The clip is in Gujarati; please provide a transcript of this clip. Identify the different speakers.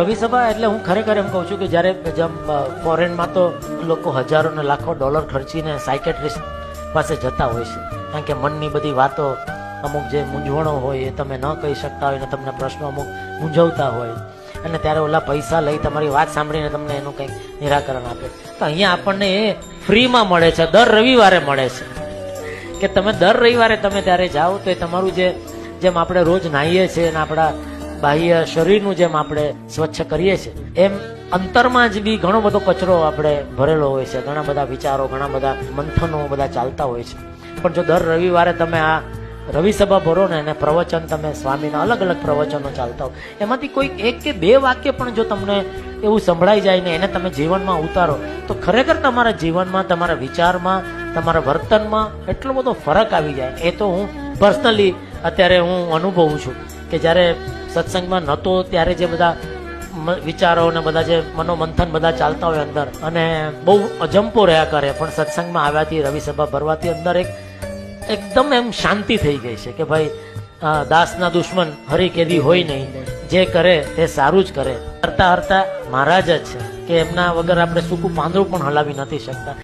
Speaker 1: રવિ સભા એટલે હું ખરેખર એમ કહું છું કે જ્યારે જેમ ફોરેનમાં તો લોકો હજારો ને લાખો ડોલર ખર્ચીને સાયકેટ્રિસ્ટ પાસે જતા હોય છે, કારણ કે મનની બધી વાતો, અમુક જે મૂંઝવણો હોય એ તમે ન કહી શકતા હોય ને તમને પ્રશ્નો અમુક મૂંઝવતા હોય, અને ત્યારે ઓલા પૈસા લઈ તમારી વાત સાંભળીને તમને એનું કંઈક નિરાકરણ આપે. તો અહીંયા આપણને એ ફ્રીમાં મળે છે, દર રવિવારે મળે છે કે તમે દર રવિવારે તમે ત્યારે જાઓ તો એ તમારું જેમ આપણે રોજ નાહીએ છીએ અને આપણા બાહ્ય શરીરનું જેમ આપણે સ્વચ્છ કરીએ છીએ, એમ અંતરમાં જ બી ઘણો બધો કચરો આપણે ભરેલો હોય છે, ઘણા બધા વિચારો, ઘણા બધા મંથનો બધા ચાલતા હોય છે. પણ જો દર રવિવારે તમે આ રવિ સભા ભરો ને અને પ્રવચન તમે સ્વામીના અલગ અલગ પ્રવચનો ચાલતા હો, એમાંથી કોઈ એક કે બે વાક્ય પણ જો તમને એવું સંભળાઈ જાય ને એને તમે જીવનમાં ઉતારો તો ખરેખર તમારા જીવનમાં, તમારા વિચારમાં, તમારા વર્તનમાં એટલો બધો ફરક આવી જાય. એ તો હું પર્સનલી અત્યારે હું અનુભવું છું કે જ્યારે સત્સંગમાં નહોતો ત્યારે જે બધા વિચારો ને બધા જે મનોમંથન બધા ચાલતા હોય અંદર, અને બહુ અજંપો રહ્યા કરે, પણ સત્સંગમાં આવ્યાથી, રવિ સભા ભરવાથી અંદર એકદમ એમ શાંતિ થઈ ગઈ છે કે ભાઈ દાસના દુશ્મન હરી કેદી હોય નહીં, જે કરે તે સારું જ કરે. હરતા હરતા મહારાજ જ છે કે એમના વગર આપણે સૂકું પાંદડું પણ હલાવી નથી શકતા.